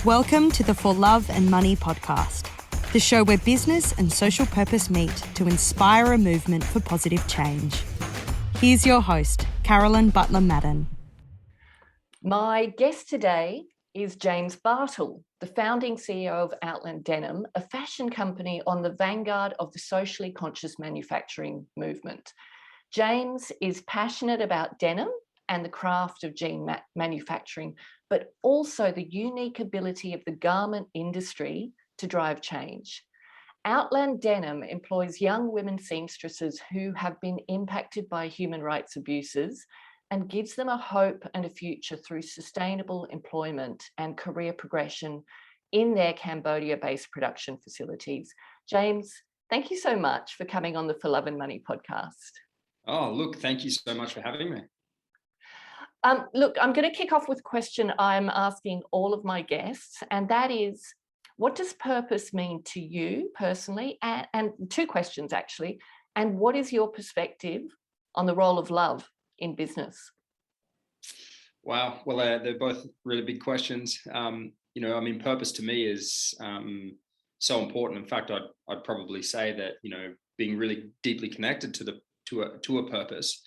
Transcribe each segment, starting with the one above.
Welcome to the For Love and Money podcast, the show where business and social purpose meet to inspire a movement for positive change. Here's your host, Carolyn Butler-Madden. My guest today is James Bartle, the founding CEO of Outland Denim, a fashion company on the vanguard of the socially conscious manufacturing movement. James is passionate about denim and the craft of jean manufacturing, but also the unique ability of the garment industry to drive change. Outland Denim employs young women seamstresses who have been impacted by human rights abuses and gives them a hope and a future through sustainable employment and career progression in their Cambodia-based production facilities. James, thank you so much for coming on the For Love and Money podcast. Oh, look, thank you so much for having me. Look, I'm going to kick off with a question I'm asking all of my guests, and that is, what does purpose mean to you personally? And two questions, actually. And what is your perspective on the role of love in business? Wow. Well, they're both really big questions. Purpose to me is so important. In fact, I'd probably say that, being really deeply connected to a purpose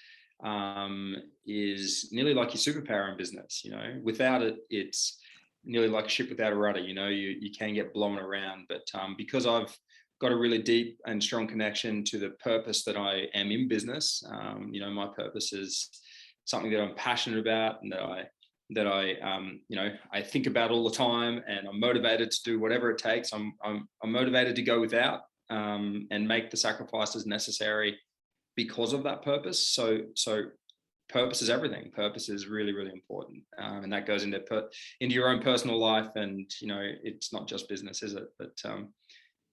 is nearly like your superpower in business. Without it, it's nearly like a ship without a rudder. You can get blown around, but because I've got a really deep and strong connection to the purpose that I am in business, my purpose is something that I'm passionate about and that I think about all the time, and I'm motivated to do whatever it takes. I'm motivated to go without and make the sacrifices necessary because of that purpose. So purpose is everything. Purpose is really, really important. And that goes into your own personal life. And, it's not just business, is it? But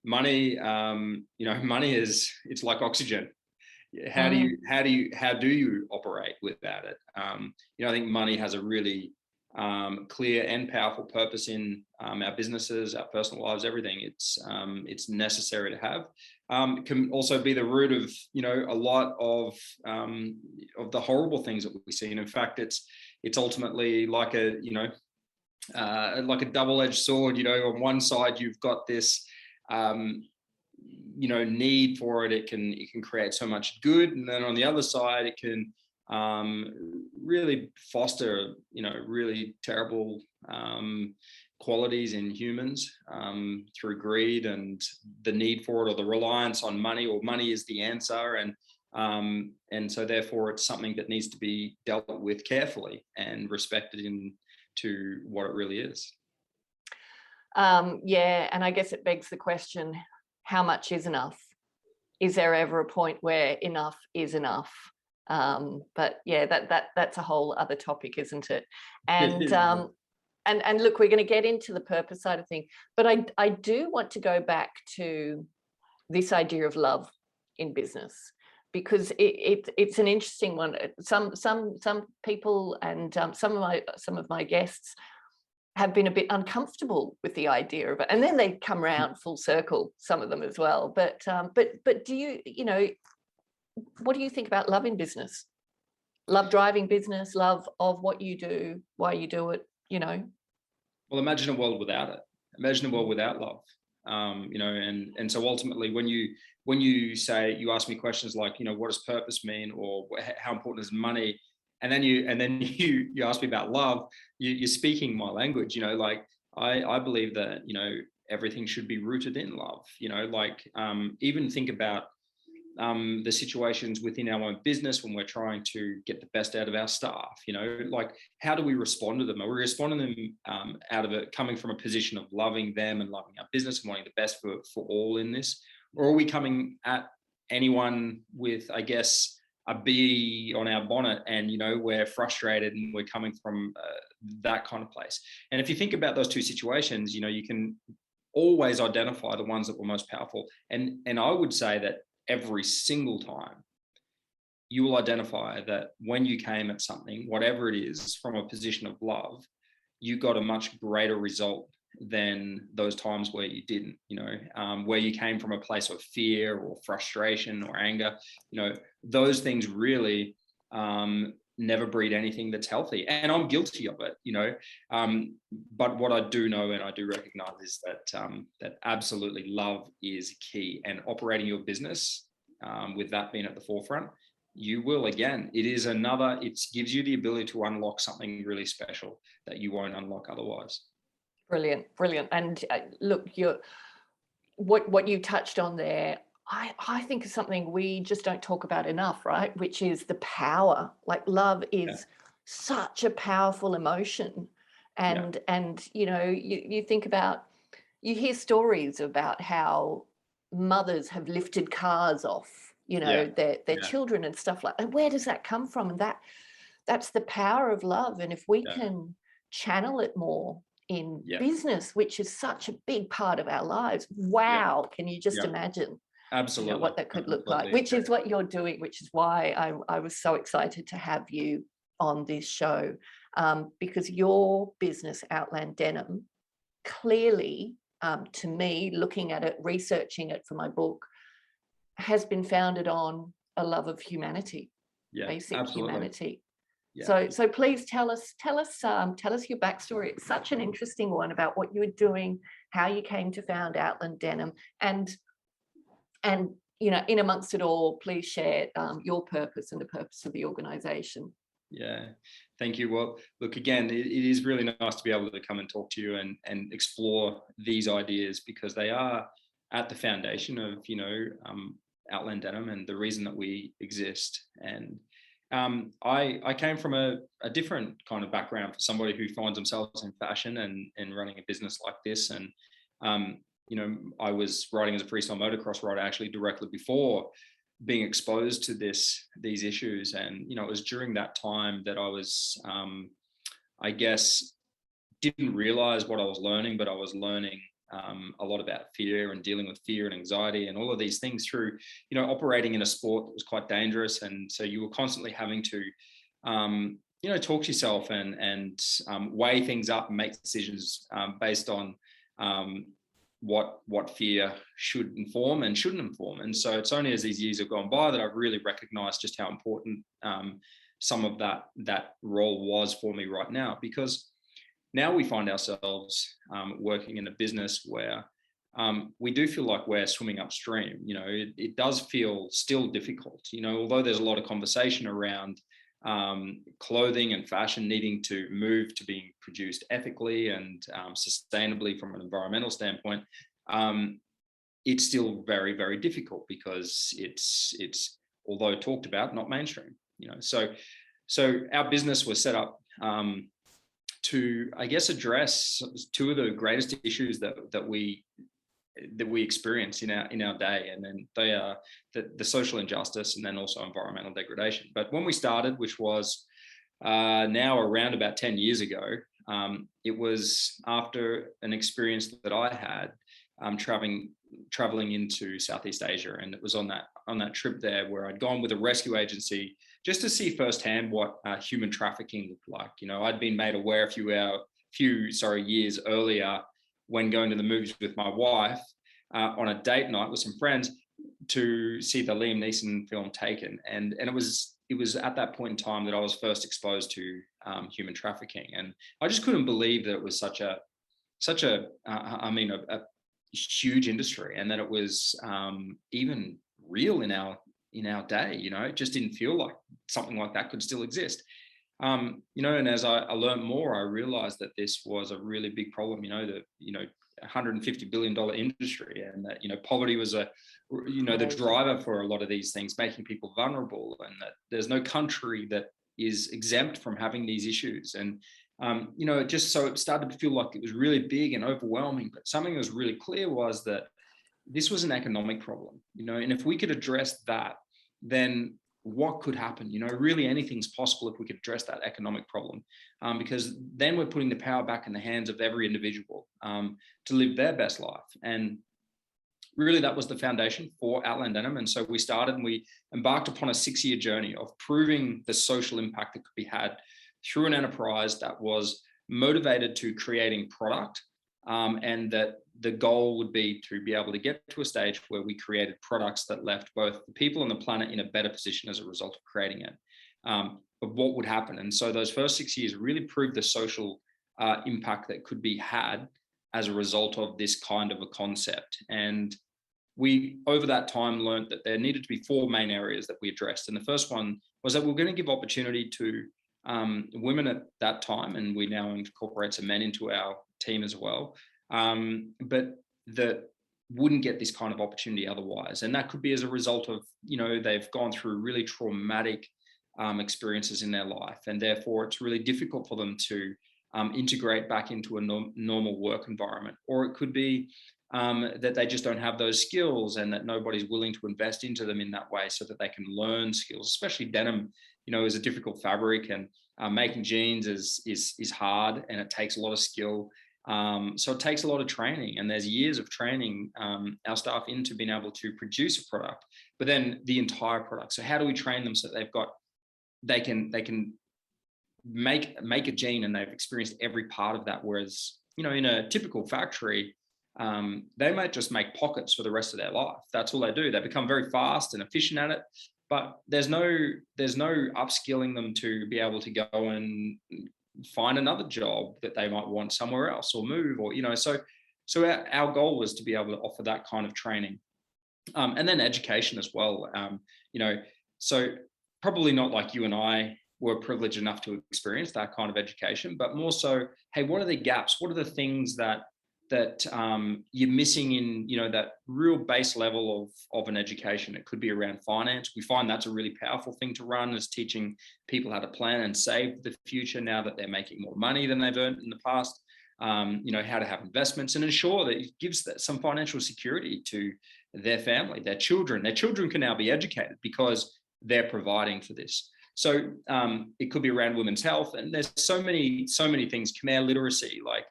money, money it's like oxygen. How do you operate without it? I think money has a really clear and powerful purpose in our businesses, our personal lives, everything. It's necessary to have. It can also be the root of a lot of the horrible things that we see. And in fact, it's ultimately like a double-edged sword. On one side you've got this need for it. It can create so much good, and then on the other side it can really foster really terrible qualities in humans through greed and the need for it, or the reliance on money, or money is the answer, and so therefore it's something that needs to be dealt with carefully and respected into what it really is. And I guess it begs the question, how much is enough? Is there ever a point where enough is enough? But yeah, that's a whole other topic, isn't it? And look, we're going to get into the purpose side of things, but I do want to go back to this idea of love in business, because it's an interesting one. Some people and some of my guests have been a bit uncomfortable with the idea of it, and then they come around full circle, some of them as well. But do you what do you think about love in business? Love driving business, love of what you do, why you do it, Well, imagine a world without it. Imagine a world without love. And so ultimately, when you ask me questions like, what does purpose mean, or how important is money? And then you ask me about love, you're speaking my language. I believe that, everything should be rooted in love. Even think about the situations within our own business when we're trying to get the best out of our staff. How do we respond to them? Are we responding to them out of it coming from a position of loving them and loving our business and wanting the best for all in this? Or are we coming at anyone with, I guess, a bee on our bonnet, and we're frustrated and we're coming from that kind of place? And if you think about those two situations, you can always identify the ones that were most powerful. And I would say that every single time you will identify that when you came at something, whatever it is, from a position of love, you got a much greater result than those times where you didn't, where you came from a place of fear or frustration or anger. Those things really never breed anything that's healthy. And I'm guilty of it, you know. But what I do know and I do recognize is that absolutely love is key, and operating your business with that being at the forefront, you will, again, it gives you the ability to unlock something really special that you won't unlock otherwise. Brilliant. And look, what you touched on there, I think is something we just don't talk about enough, right? Which is the power. Like, love is such a powerful emotion. And you know, you think about, you hear stories about how mothers have lifted cars off, you know, their children and stuff like that. And where does that come from? And that's the power of love. And if we can channel it more in business, which is such a big part of our lives, wow, can you just imagine? Absolutely. You know, what that could look like, which is what you're doing, which is why I was so excited to have you on this show, because your business, Outland Denim, clearly, to me, looking at it, researching it for my book, has been founded on a love of humanity, basic humanity. Yeah. So please tell us your backstory. It's such an interesting one about what you were doing, how you came to found Outland Denim, and you know, in amongst it all, please share your purpose and the purpose of the organization. Yeah, thank you. Well, look, again, it is really nice to be able to come and talk to you and explore these ideas, because they are at the foundation of, you know, Outland Denim and the reason that we exist. And I came from a different kind of background for somebody who finds themselves in fashion and running a business like this. And you know, I was riding as a freestyle motocross rider actually directly before being exposed to these issues. And, you know, it was during that time that I was, I guess, didn't realize what I was learning, but I was learning a lot about fear and dealing with fear and anxiety and all of these things through, you know, operating in a sport that was quite dangerous. And so you were constantly having to, you know, talk to yourself and weigh things up and make decisions based on what fear should inform and shouldn't inform. And so it's only as these years have gone by that I've really recognized just how important some of that role was for me right now, because now we find ourselves working in a business where we do feel like we're swimming upstream. You know, it does feel still difficult, you know, although there's a lot of conversation around clothing and fashion needing to move to being produced ethically and sustainably from an environmental standpoint. It's still very, very difficult because it's although talked about, not mainstream, you know. So our business was set up to, I guess, address two of the greatest issues that we experience in our day, and then they are the social injustice and then also environmental degradation. But when we started, which was now around about 10 years ago, it was after an experience that I had traveling into Southeast Asia, and it was on that trip there where I'd gone with a rescue agency just to see firsthand what human trafficking looked like. You know, I'd been made aware a few years earlier when going to the movies with my wife on a date night with some friends to see the Liam Neeson film Taken, and it was at that point in time that I was first exposed to human trafficking, and I just couldn't believe that it was such a huge industry, and that it was even real in our day. You know, it just didn't feel like something like that could still exist. You know, and as I learned more, I realized that this was a really big problem. You know, $150 billion industry, and that, you know, poverty was the driver for a lot of these things, making people vulnerable, and that there's no country that is exempt from having these issues. And you know, it started to feel like it was really big and overwhelming. But something that was really clear was that this was an economic problem, you know, and if we could address that, then what could happen? You know, really anything's possible if we could address that economic problem, because then we're putting the power back in the hands of every individual to live their best life. And really that was the foundation for Outland Denim. And so we started and we embarked upon a 6-year journey of proving the social impact that could be had through an enterprise that was motivated to creating product, and that the goal would be to be able to get to a stage where we created products that left both the people and the planet in a better position as a result of creating it. what would happen. And so those first 6 years really proved the social impact that could be had as a result of this kind of a concept. And we, over that time, learned that there needed to be 4 main areas that we addressed. And the first one was that we're going to give opportunity to women at that time, and we now incorporate some men into our team as well, but that wouldn't get this kind of opportunity otherwise. And that could be as a result of, they've gone through really traumatic experiences in their life, and therefore it's really difficult for them to integrate back into a normal work environment. Or it could be that they just don't have those skills, and that nobody's willing to invest into them in that way so that they can learn skills. Especially denim, is a difficult fabric, and making jeans is hard, and it takes a lot of skill. So it takes a lot of training, and there's years of training our staff into being able to produce a product, but then the entire product. So how do we train them so that they can make a jean and they've experienced every part of that? Whereas, in a typical factory, they might just make pockets for the rest of their life. That's all they do. They become very fast and efficient at it, but there's no upskilling them to be able to go and find another job that they might want somewhere else, or move, or so our goal was to be able to offer that kind of training, and then education as well. So probably not like you and I were privileged enough to experience that kind of education, but more so, hey, what are the gaps? What are the things that you're missing in, that real base level of an education? It could be around finance. We find that's a really powerful thing to run, is teaching people how to plan and save for the future now that they're making more money than they've earned in the past. How to have investments and ensure that it gives some financial security to their family, their children. Their children can now be educated because they're providing for this. So it could be around women's health, and there's so many things, Khmer literacy, like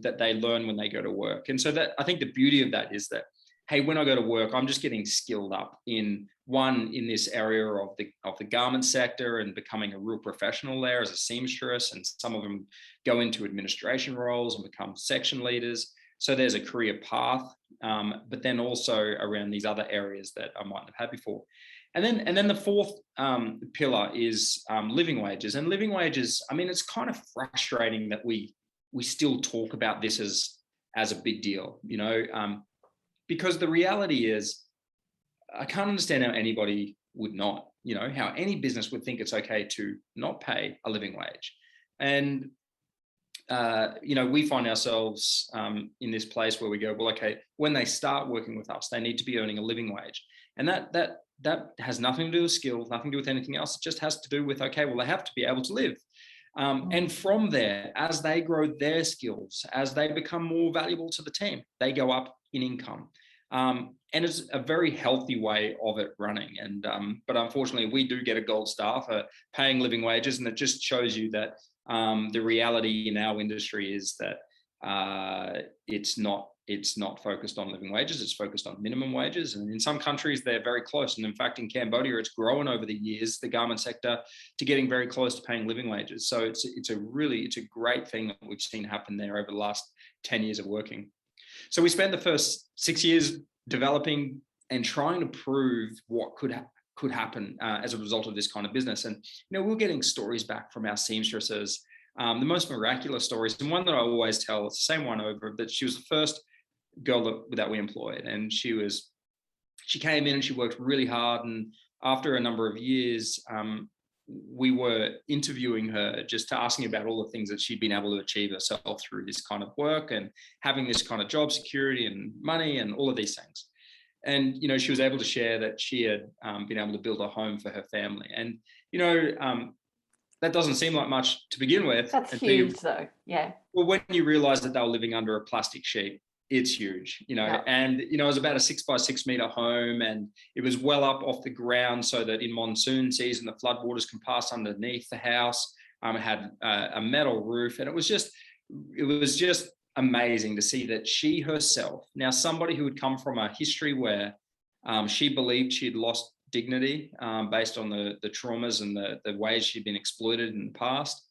that they learn when they go to work. And so that, I think the beauty of that is that, hey, when I go to work, I'm just getting skilled up in this area of the garment sector, and becoming a real professional there as a seamstress. And some of them go into administration roles and become section leaders. So there's a career path, but then also around these other areas that I mightn't have had before. And then the fourth pillar is living wages. And living wages, I mean, it's kind of frustrating that we still talk about this as a big deal, because the reality is, I can't understand how anybody would not, how any business would think it's okay to not pay a living wage. And, we find ourselves in this place where we go, well, okay, when they start working with us, they need to be earning a living wage. And that has nothing to do with skills, nothing to do with anything else. It just has to do with, okay, well, they have to be able to live. And from there, as they grow their skills, as they become more valuable to the team, they go up in income. And it's a very healthy way of it running. And but unfortunately, we do get a gold star for paying living wages, and it just shows you that the reality in our industry is that it's not focused on living wages, it's focused on minimum wages. And in some countries, they're very close. And in fact, in Cambodia, it's grown over the years, the garment sector, to getting very close to paying living wages. So it's a great thing that we've seen happen there over the last 10 years of working. So we spent the first 6 years developing and trying to prove what could happen as a result of this kind of business. And, we're getting stories back from our seamstresses, the most miraculous stories. And one that I always tell, it's the same one over, that she was the first girl that we employed, and she came in and she worked really hard, and after a number of years we were interviewing her, just asking about all the things that she'd been able to achieve herself through this kind of work, and having this kind of job security and money and all of these things. And she was able to share that she had been able to build a home for her family. And that doesn't seem like much to begin with. That's huge though. Yeah. Well, when you realize that they were living under a plastic sheet, it's huge, Yeah. And, it was about a 6 by 6 meter home, and it was well up off the ground so that in monsoon season, the floodwaters can pass underneath the house. It had a metal roof, and it was just amazing to see that she herself, now somebody who had come from a history where she believed she'd lost dignity based on the traumas and the ways she'd been exploited in the past,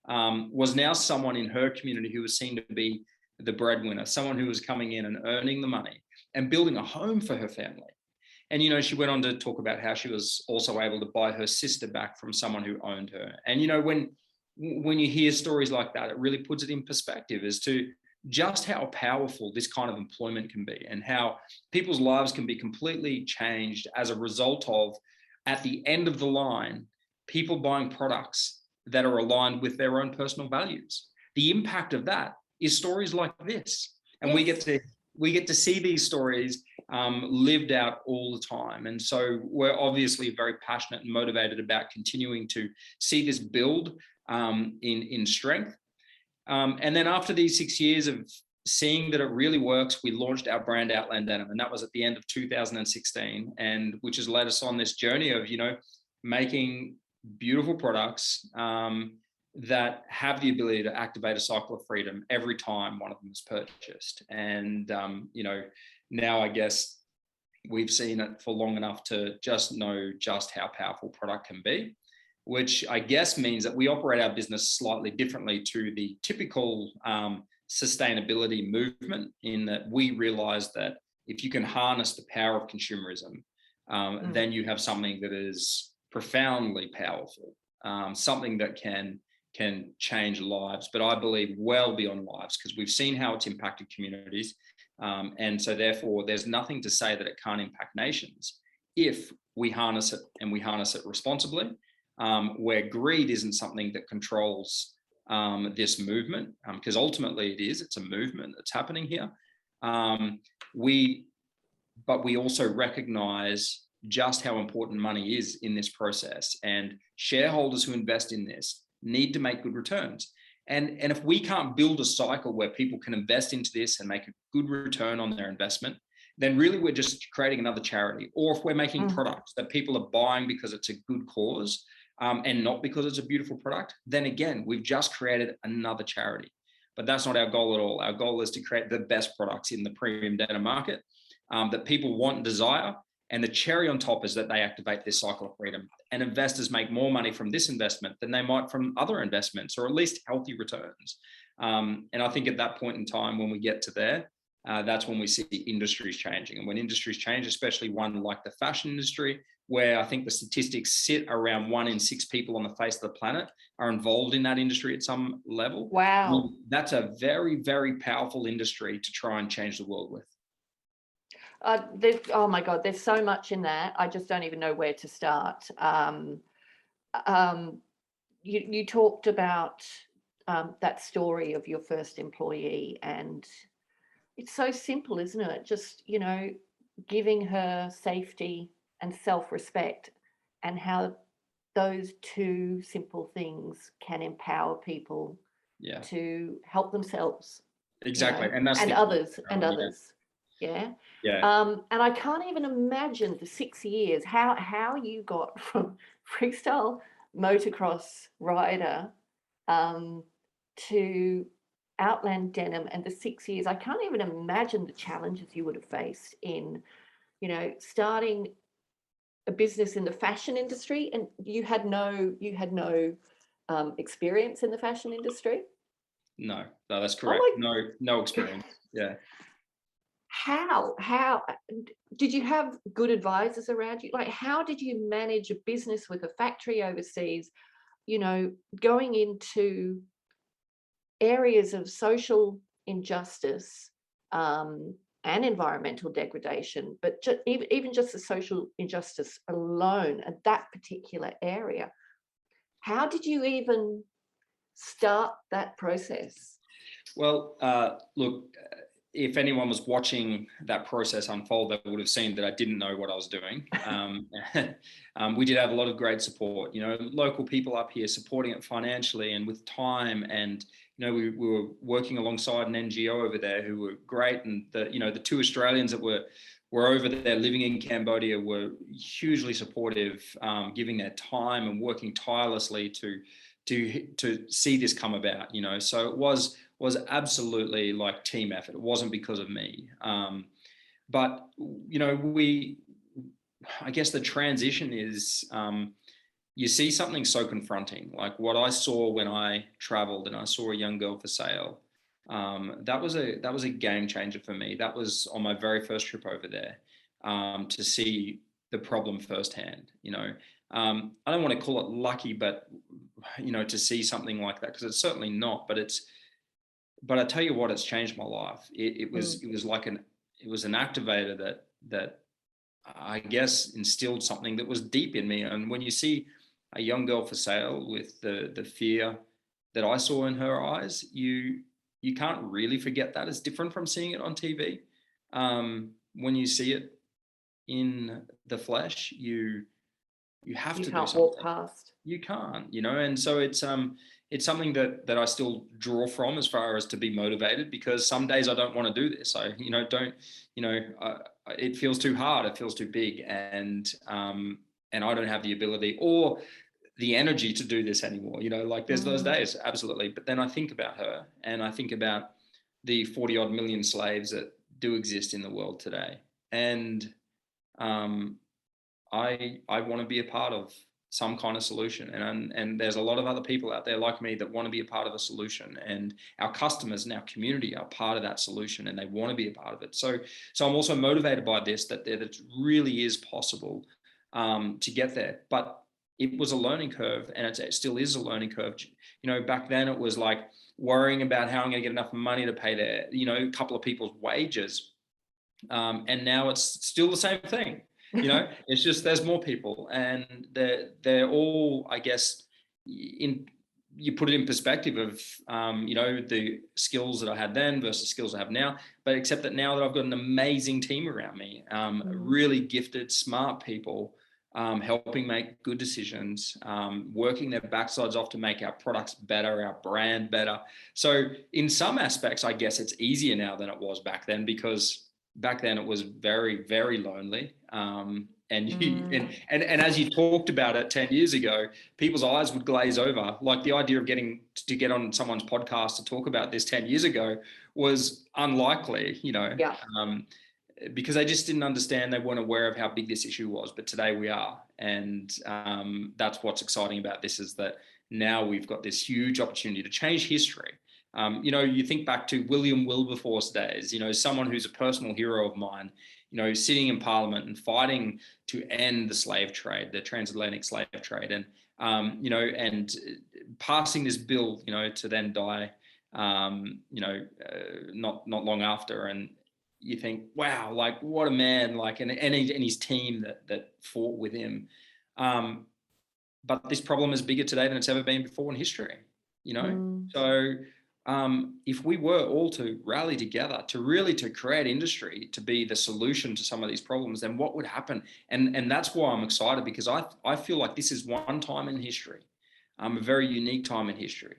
was now someone in her community who was seen to be the breadwinner, someone who was coming in and earning the money and building a home for her family. And, she went on to talk about how she was also able to buy her sister back from someone who owned her. And, when you hear stories like that, it really puts it in perspective as to just how powerful this kind of employment can be, and how people's lives can be completely changed as a result of, at the end of the line, people buying products that are aligned with their own personal values. The impact of that is stories like this. And yes, we get to see these stories lived out all the time. And so we're obviously very passionate and motivated about continuing to see this build in strength. And then after these 6 years of seeing that it really works, we launched our brand Outland Denim, and that was at the end of 2016, and which has led us on this journey of, making beautiful products that have the ability to activate a cycle of freedom every time one of them is purchased. And, now I guess we've seen it for long enough to just know just how powerful product can be, which I guess means that we operate our business slightly differently to the typical sustainability movement, in that we realize that if you can harness the power of consumerism, then you have something that is profoundly powerful, something that can change lives, but I believe well beyond lives, because we've seen how it's impacted communities. And so therefore, there's nothing to say that it can't impact nations if we harness it, and we harness it responsibly, where greed isn't something that controls this movement, because ultimately it's a movement that's happening here. But we also recognize just how important money is in this process, and shareholders who invest in this need to make good returns. And if we can't build a cycle where people can invest into this and make a good return on their investment, then really we're just creating another charity. Or if we're making products that people are buying because it's a good cause, and not because it's a beautiful product, then again, we've just created another charity. But that's not our goal at all. Our goal is to create the best products in the premium denim market that people want and desire. And the cherry on top is that they activate this cycle of freedom, and investors make more money from this investment than they might from other investments, or at least healthy returns. And I think at that point in time, when we get to there, that's when we see industries changing. And when industries change, especially one like the fashion industry, where I think the statistics sit around 1 in 6 people on the face of the planet are involved in that industry at some level. Wow. That's a very, very powerful industry to try and change the world with. Oh my God, there's so much in that. I just don't even know where to start. You talked about that story of your first employee, and it's so simple, isn't it? Just, giving her safety and self-respect, and how those two simple things can empower people to help themselves. Exactly. And others. Yeah. And I can't even imagine the 6 years, how you got from freestyle motocross rider to Outland Denim, and the 6 years. I can't even imagine the challenges you would have faced in, starting a business in the fashion industry, and you had no experience in the fashion industry. No, that's correct. No experience. Yeah. How did you have good advisors around you? Like, how did you manage a business with a factory overseas, going into areas of social injustice and environmental degradation, but even just the social injustice alone at that particular area? How did you even start that process? Well, look, if anyone was watching that process unfold, they would have seen that I didn't know what I was doing. We did have a lot of great support, local people up here supporting it financially and with time. And, we were working alongside an NGO over there who were great. And the 2 Australians that were over there living in Cambodia were hugely supportive, giving their time and working tirelessly to see this come about, so it was absolutely like team effort. It wasn't because of me. But, I guess the transition is, you see something so confronting, like what I saw when I traveled and I saw a young girl for sale. That was a game changer for me. That was on my very first trip over there. to see the problem firsthand. I don't want to call it lucky, but to see something like that, because it's certainly not. But I tell you what, it's changed my life. It was an activator that I guess instilled something that was deep in me. And when you see a young girl for sale with the fear that I saw in her eyes, you can't really forget that. It's different from seeing it on TV. When you see it in the flesh, you have to do something. You can't walk past. You can't, and so it's something that I still draw from as far as to be motivated, because some days I don't want to do this. It feels too hard. It feels too big. And I don't have the ability or the energy to do this anymore. There's those days, absolutely. But then I think about her, and I think about the 40 odd million slaves that do exist in the world today. And I want to be a part of some kind of solution. And there's a lot of other people out there like me that want to be a part of a solution, and our customers and our community are part of that solution, and they want to be a part of it. So I'm also motivated by this, that it really is possible to get there. But it was a learning curve, and it still is a learning curve. Back then it was like worrying about how I'm going to get enough money to pay a couple of people's wages. And now it's still the same thing. It's just there's more people, and they're all, I guess, you put it in perspective of the skills that I had then versus skills I have now, but except that now that I've got an amazing team around me, really gifted, smart people, helping make good decisions, working their backsides off to make our products better, our brand better. So in some aspects, I guess it's easier now than it was back then, because back then it was very, very lonely. And as you talked about it 10 years ago, people's eyes would glaze over. Like the idea of getting to get on someone's podcast to talk about this 10 years ago was unlikely, because they just didn't understand. They weren't aware of how big this issue was. But today we are. And that's what's exciting about this, is that now we've got this huge opportunity to change history. You think back to William Wilberforce days, someone who's a personal hero of mine, sitting in Parliament and fighting to end the slave trade, the transatlantic slave trade, and, and passing this bill, to then die, not long after. And you think, wow, like what a man, like, and his team that fought with him. But this problem is bigger today than it's ever been before in history, So if we were all to rally together to create industry, to be the solution to some of these problems, then what would happen? And that's why I'm excited, because I feel like this is one time in history, a very unique time in history,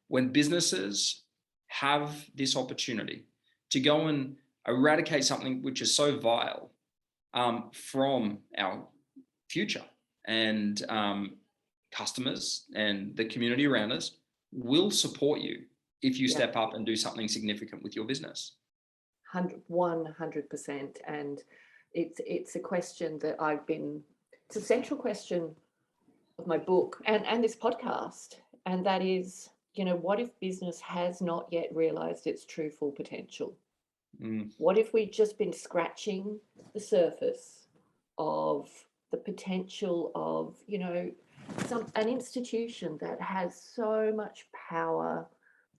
when businesses have this opportunity to go and eradicate something which is so vile from our future. And customers and the community around us will support you if you step up and do something significant with your business. 100%. And it's a question that it's a central question of my book and this podcast. And that is, what if business has not yet realized its true full potential? What if we've just been scratching the surface of the potential of, an institution that has so much power,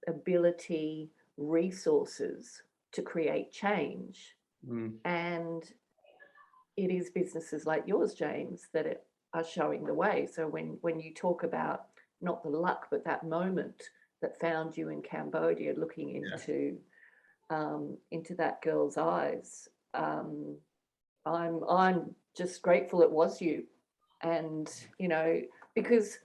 ability, resources to create change. And it is businesses like yours, James, that are showing the way. So when you talk about not the luck, but that moment that found you in Cambodia, looking into that girl's eyes, I'm just grateful it was you. And, because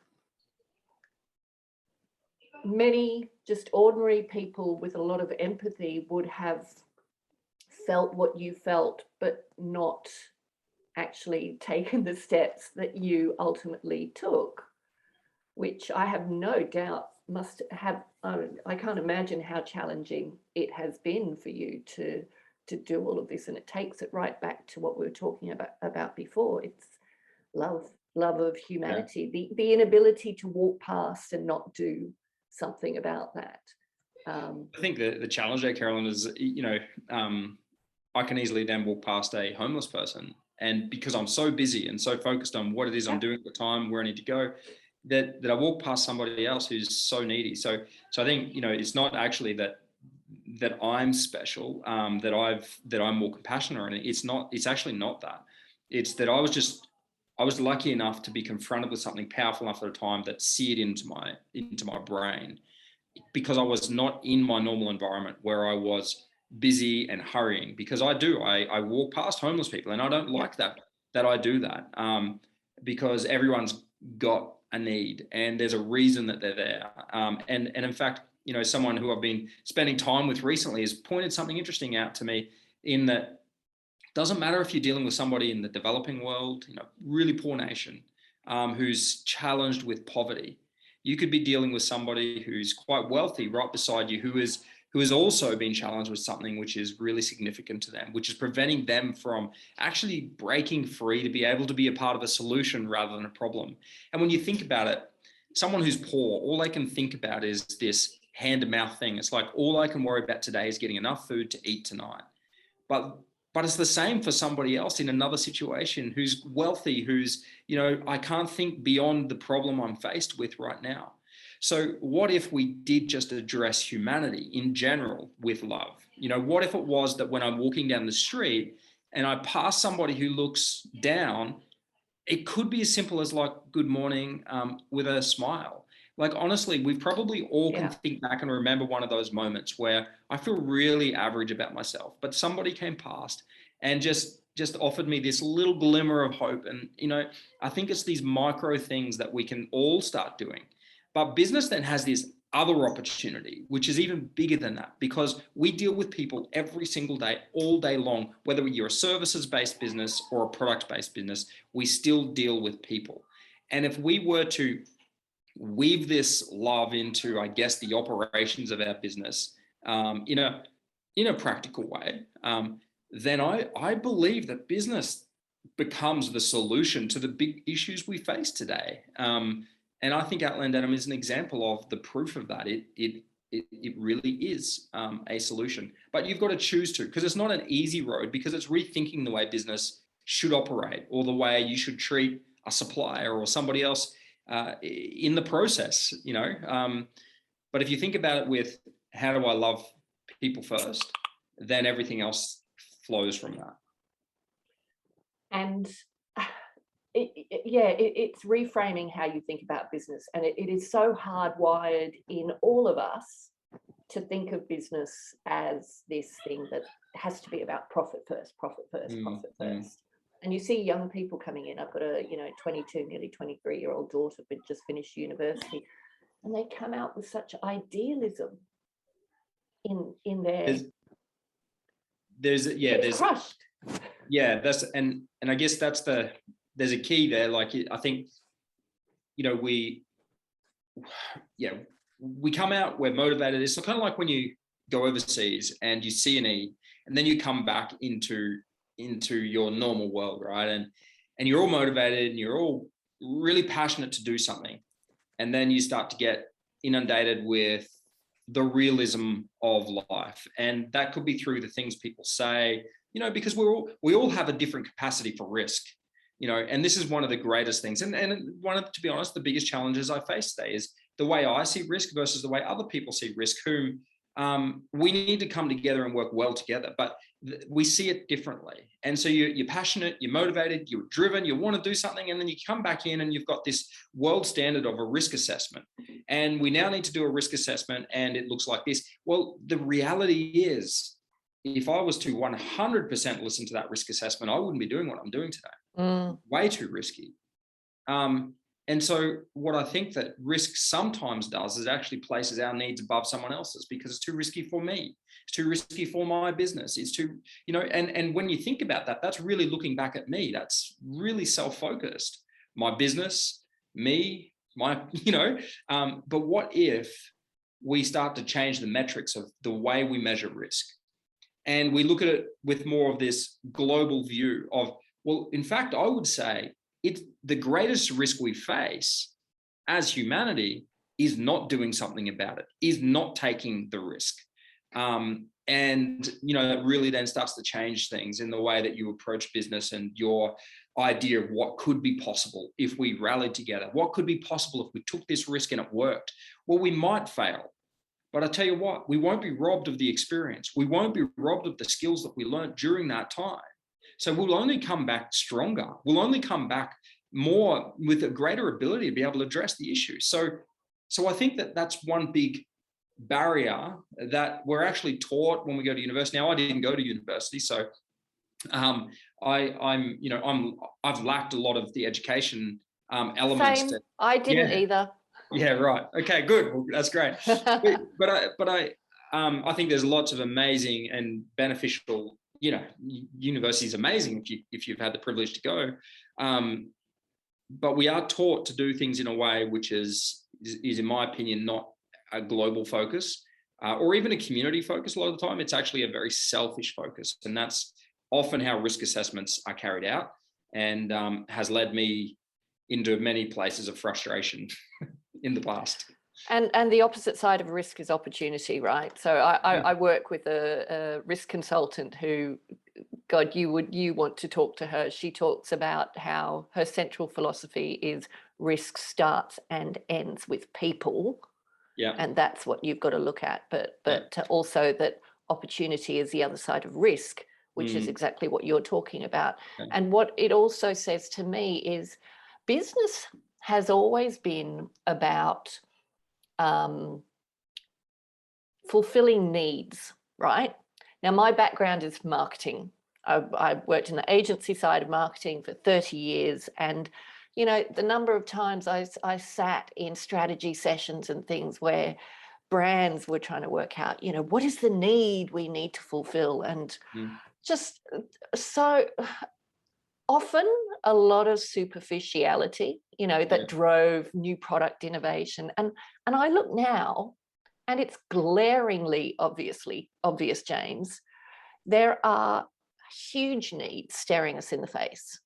many just ordinary people with a lot of empathy would have felt what you felt, but not actually taken the steps that you ultimately took, which I have no doubt must have, I can't imagine how challenging it has been for you to do all of this. And it takes it right back to what we were talking about before. It's love of humanity, the inability to walk past and not do something about that. I think the challenge there, Carolyn, is, I can easily then walk past a homeless person. And because I'm so busy and so focused on what it is I'm doing at the time, where I need to go, that I walk past somebody else who's so needy. So I think, it's not actually that I'm special, that I'm more compassionate, or anything. It's actually not that. It's that I was lucky enough to be confronted with something powerful enough at a time that seared into my brain, because I was not in my normal environment where I was busy and hurrying. Because I walk past homeless people, and I don't like that I do that, because everyone's got a need and there's a reason that they're there. And in fact, someone who I've been spending time with recently has pointed something interesting out to me, in that doesn't matter if you're dealing with somebody in the developing world, really poor nation, who's challenged with poverty. You could be dealing with somebody who's quite wealthy right beside you, who has also been challenged with something which is really significant to them, which is preventing them from actually breaking free to be able to be a part of a solution rather than a problem. And when you think about it, someone who's poor, all they can think about is this hand-to-mouth thing. It's like, all I can worry about today is getting enough food to eat tonight. But it's the same for somebody else in another situation who's wealthy, who's, I can't think beyond the problem I'm faced with right now. So what if we did just address humanity in general with love? What if it was that when I'm walking down the street and I pass somebody who looks down, it could be as simple as like, good morning, with a smile. Like, honestly, we probably all can think back and remember one of those moments where I feel really average about myself, but somebody came past and just offered me this little glimmer of hope. And, I think it's these micro things that we can all start doing. But business then has this other opportunity, which is even bigger than that, because we deal with people every single day, all day long. Whether you're a services-based business or a product-based business, we still deal with people. And if we were to weave this love into, I guess, the operations of our business, in a practical way, then I believe that business becomes the solution to the big issues we face today. And I think Outland Denim is an example of the proof of that. It really is a solution, but you've got to choose to, because it's not an easy road, because it's rethinking the way business should operate, or the way you should treat a supplier or somebody else in the process, but if you think about it with, how do I love people first, then everything else flows from that. And it's reframing how you think about business. And it is so hardwired in all of us to think of business as this thing that has to be about profit first. And you see young people coming in. I've got a 22, nearly 23-year-old daughter who just finished university, and they come out with such idealism in their. There's crushed. That's and I guess there's a key there. Like, I think, we come out, we're motivated. It's kind of like when you go overseas and you see a need, and then you come back into your normal world, right? And you're all motivated and you're all really passionate to do something. And then you start to get inundated with the realism of life. And that could be through the things people say, because we all have a different capacity for risk, and this is one of the greatest things. And one of, to be honest, the biggest challenges I face today is the way I see risk versus the way other people see risk, whom we need to come together and work well together, but we see it differently. And so you're passionate, you're motivated, you're driven, you want to do something, and then you come back in and you've got this world standard of a risk assessment. And we now need to do a risk assessment, and it looks like this. Well, the reality is, if I was to 100% listen to that risk assessment, I wouldn't be doing what I'm doing today. Way too risky. And so what I think that risk sometimes does is actually places our needs above someone else's, because it's too risky for me. It's too risky for my business. It's too, and when you think about that, that's really looking back at me. That's really self-focused. My business, me, but what if we start to change the metrics of the way we measure risk? And we look at it with more of this global view of, well, in fact, I would say it's the greatest risk we face as humanity is not doing something about it, is not taking the risk. And And, you know, that really then starts to change things in the way that you approach business and your idea of what could be possible if we rallied together. What could be possible if we took this risk and it worked? Well, we might fail, but I tell you what, we won't be robbed of the experience. We won't be robbed of the skills that we learned during that time. So we'll only come back stronger. We'll only come back more with a greater ability to be able to address the issue. So I think that that's one big barrier that we're actually taught when we go to university. Now, I didn't go to university, so I've lacked a lot of the education elements. Same. I didn't either. Yeah, right. Okay, good. Well, that's great. but I think there's lots of amazing and beneficial. You know, university is amazing if you've had the privilege to go. But we are taught to do things in a way which is in my opinion, not a global focus or even a community focus. A lot of the time, it's actually a very selfish focus. And that's often how risk assessments are carried out, and has led me into many places of frustration in the past. And the opposite side of risk is opportunity, right? So I work with a risk consultant who, God, you want to talk to her. She talks about how her central philosophy is risk starts and ends with people. Yeah. And that's what you've got to look at. But also that opportunity is the other side of risk, which is exactly what you're talking about. Okay. And what it also says to me is business has always been about fulfilling needs, right? Now, my background is marketing. I worked in the agency side of marketing for 30 years. And, you know, the number of times I sat in strategy sessions and things where brands were trying to work out, you know, what is the need we need to fulfill? And just so often a lot of superficiality, you know, that drove new product innovation. And I look now, and it's glaringly obvious, James, there are huge needs staring us in the face.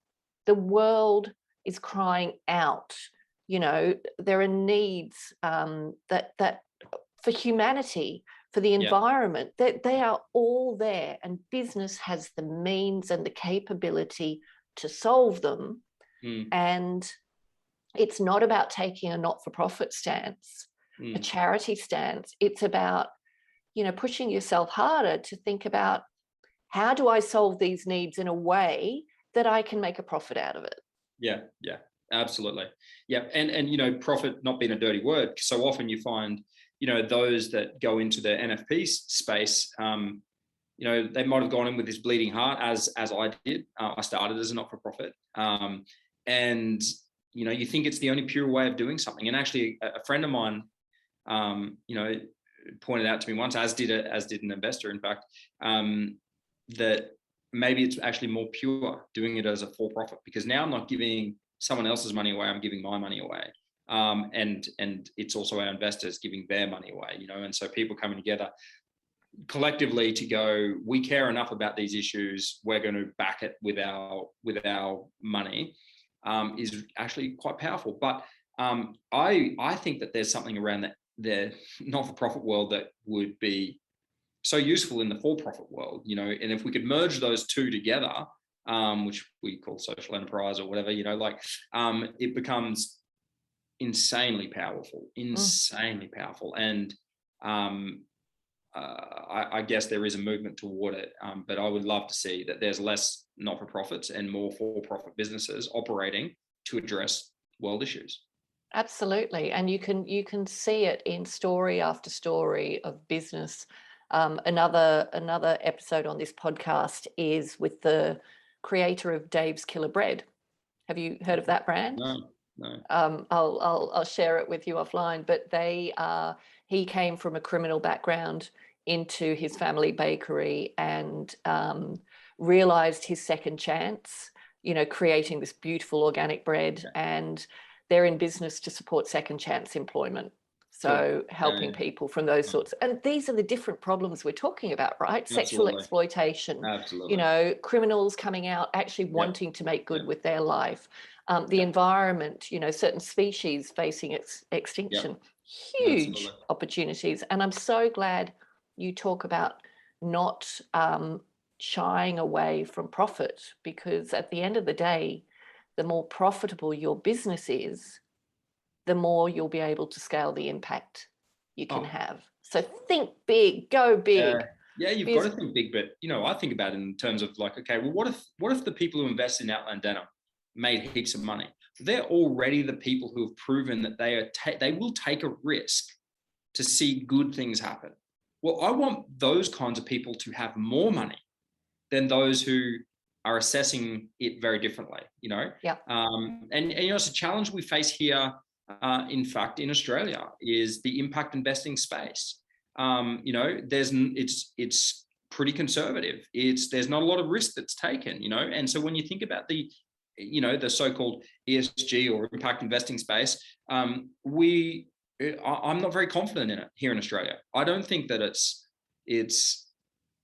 The world is crying out, you know, there are needs that for humanity, for the environment, that they are all there, and business has the means and the capability to solve them. And it's not about taking a not-for-profit stance, a charity stance. It's about, you know, pushing yourself harder to think about, how do I solve these needs in a way that I can make a profit out of it? Yeah, absolutely. Yeah, and you know, profit not being a dirty word. So often you find, you know, those that go into the NFP space, you know, they might have gone in with this bleeding heart, as I did. I started as a not-for-profit, and you know, you think it's the only pure way of doing something. And actually, a friend of mine, you know, pointed out to me once, as did an investor, in fact, that maybe it's actually more pure doing it as a for-profit, because now I'm not giving someone else's money away, I'm giving my money away. And it's also our investors giving their money away, you know, and so people coming together collectively to go, we care enough about these issues, we're going to back it with our money, is actually quite powerful. But I think that there's something around the not-for-profit world that would be so useful in the for-profit world, you know, and if we could merge those two together, which we call social enterprise or whatever, you know, like it becomes insanely powerful. And I guess there is a movement toward it, but I would love to see that there's less not-for-profits and more for-profit businesses operating to address world issues. Absolutely, and you can see it in story after story of business. Another episode on this podcast is with the creator of Dave's Killer Bread. Have you heard of that brand? No. I'll share it with you offline. But he came from a criminal background into his family bakery and realized his second chance, you know, creating this beautiful organic bread. And they're in business to support second chance employment. So helping people from those sorts. And these are the different problems we're talking about, right? Absolutely. Sexual exploitation, you know, criminals coming out actually wanting to make good with their life. The environment, you know, certain species facing extinction, huge opportunities. And I'm so glad you talk about not shying away from profit, because at the end of the day, the more profitable your business is, the more you'll be able to scale the impact you can have. So think big, go big. Yeah, you've got to think big, but I think about it in terms of like, okay, well, what if the people who invest in Outland Denim made heaps of money? They're already the people who have proven that they will take a risk to see good things happen. Well, I want those kinds of people to have more money than those who are assessing it very differently. Yeah. And it's a challenge we face here. In fact, in Australia, is the impact investing space. It's pretty conservative. There's not a lot of risk that's taken, and so when you think about the so-called ESG or impact investing space, I'm not very confident in it here in Australia. I don't think that it's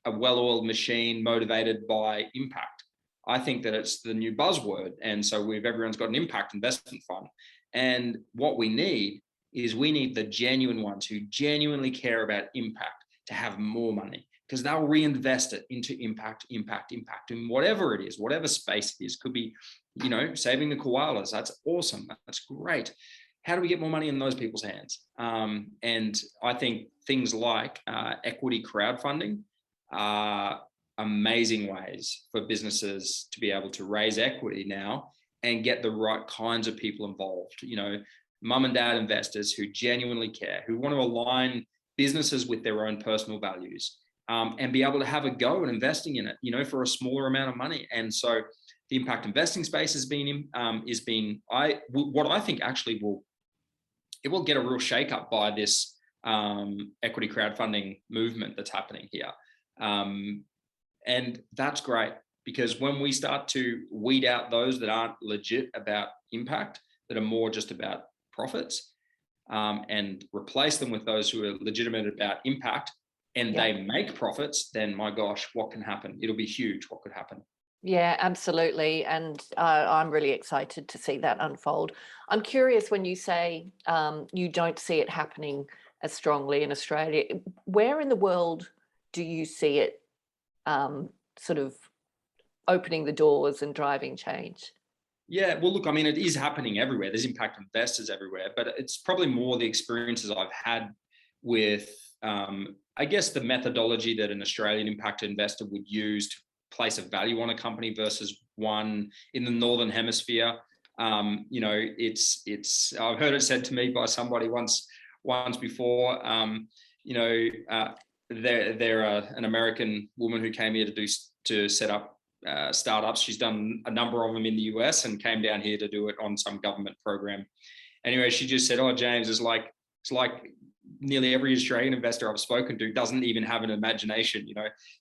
a well-oiled machine motivated by impact. I think that it's the new buzzword, and so everyone's got an impact investment fund. And what we need the genuine ones who genuinely care about impact to have more money, because they'll reinvest it into impact, and whatever it is, whatever space it is. Could be, saving the koalas. That's awesome. That's great. How do we get more money in those people's hands? And I think things like equity crowdfunding are amazing ways for businesses to be able to raise equity now and get the right kinds of people involved. Mum and dad investors who genuinely care, who want to align businesses with their own personal values, and be able to have a go at investing in it, for a smaller amount of money. And so the impact investing space what I think actually will get a real shake up by this equity crowdfunding movement that's happening here. And that's great, because when we start to weed out those that aren't legit about impact, that are more just about profits, and replace them with those who are legitimate about impact, and they make profits, then my gosh, what can happen? It'll be huge what could happen. Yeah, absolutely. And I'm really excited to see that unfold. I'm curious, when you say you don't see it happening as strongly in Australia, where in the world do you see it sort of opening the doors and driving change? Yeah, well, look, I mean, it is happening everywhere. There's impact investors everywhere, but it's probably more the experiences I've had with, I guess, the methodology that an Australian impact investor would use to place a value on a company versus one in the Northern Hemisphere. It's I've heard it said to me by somebody once before, they're an American woman who came here to set up startups. She's done a number of them in the US and came down here to do it on some government program. Anyway, she just said, "Oh, James, it's like nearly every Australian investor I've spoken to doesn't even have an imagination.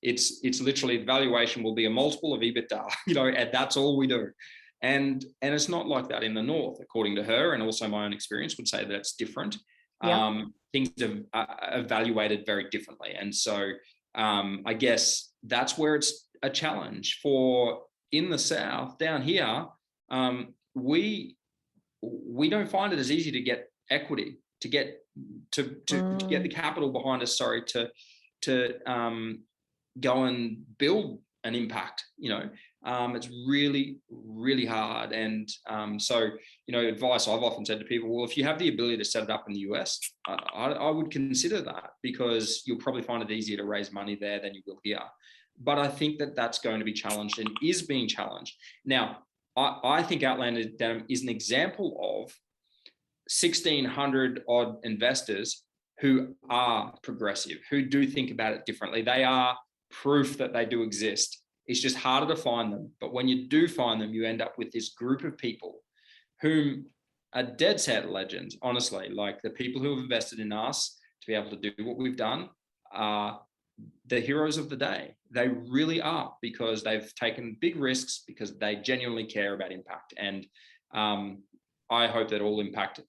It's literally, the valuation will be a multiple of EBITDA, and that's all we do." And it's not like that in the North, according to her, and also my own experience would say that it's different. Yeah. Things are evaluated very differently. And so I guess that's where it's a challenge for in the South. Down here, we don't find it as easy to get equity, to get the capital behind us, to go and build an impact. It's really, really hard. And so advice I've often said to people, well, if you have the ability to set it up in the US, I would consider that, because you'll probably find it easier to raise money there than you will here. But I think that that's going to be challenged and is being challenged. Now, I think Outland Denim is an example of 1,600 odd investors who are progressive, who do think about it differently. They are proof that they do exist. It's just harder to find them. But when you do find them, you end up with this group of people whom are dead set legends, honestly. Like, the people who have invested in us to be able to do what we've done are the heroes of the day. They really are, because they've taken big risks, because they genuinely care about impact. And I hope that all impact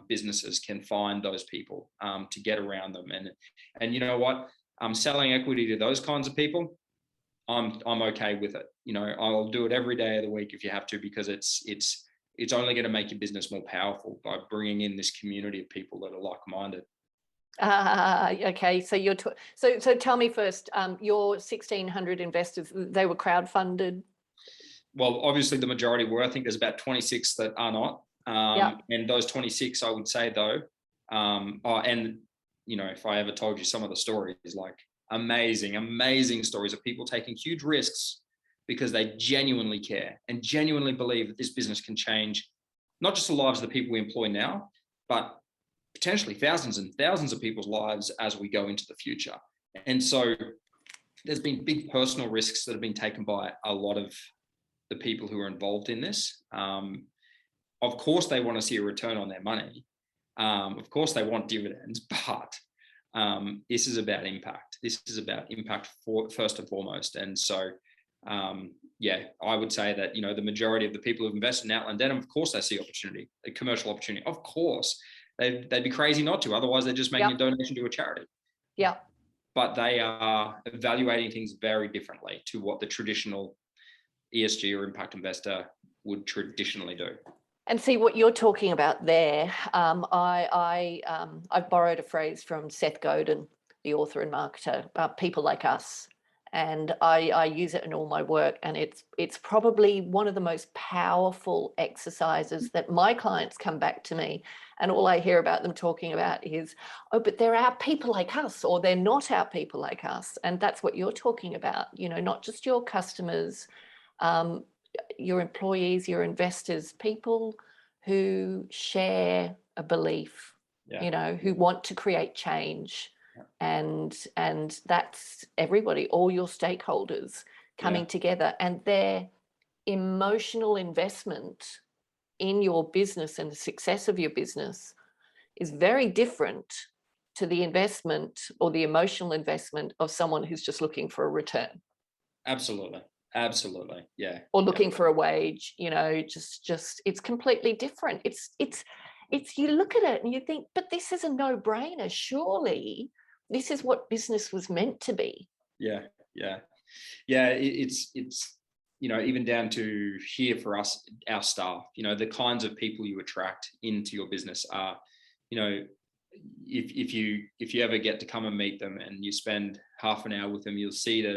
businesses can find those people to get around them. And you know what? Selling equity to those kinds of people, I'm okay with it. I'll do it every day of the week if you have to, because it's only going to make your business more powerful by bringing in this community of people that are like-minded. Okay, so so tell me first, your 1,600 investors, they were crowdfunded? Well, obviously the majority were. I think there's about 26 that are not. And those 26, I would say though, and if I ever told you some of the stories, like amazing stories of people taking huge risks because they genuinely care and genuinely believe that this business can change not just the lives of the people we employ now, but potentially thousands and thousands of people's lives as we go into the future. And so there's been big personal risks that have been taken by a lot of the people who are involved in this. Of course, they want to see a return on their money. Of course, they want dividends, but this is about impact. This is about impact first and foremost. And so, I would say that, the majority of the people who've invested in Outland Denim, of course, they see opportunity, a commercial opportunity. Of course, they'd be crazy not to. Otherwise, they're just making a donation to a charity. Yeah. But they are evaluating things very differently to what the traditional ESG or impact investor would traditionally do. And see what you're talking about there. I've borrowed a phrase from Seth Godin, the author and marketer, people like us. And I use it in all my work. And it's probably one of the most powerful exercises that my clients come back to me. And all I hear about them talking about is, oh, but they're our people like us, or they're not our people like us. And that's what you're talking about, not just your customers, your employees, your investors, people who share a belief, who want to create change. And that's everybody, all your stakeholders coming together, and their emotional investment in your business and the success of your business is very different to the investment or the emotional investment of someone who's just looking for a return. Absolutely. Yeah. Or looking for a wage, just it's completely different. It's you look at it and you think, but this is a no-brainer. Surely this is what business was meant to be. Yeah. It's even down to here for us, our staff, the kinds of people you attract into your business are, if you ever get to come and meet them and you spend half an hour with them, you'll see that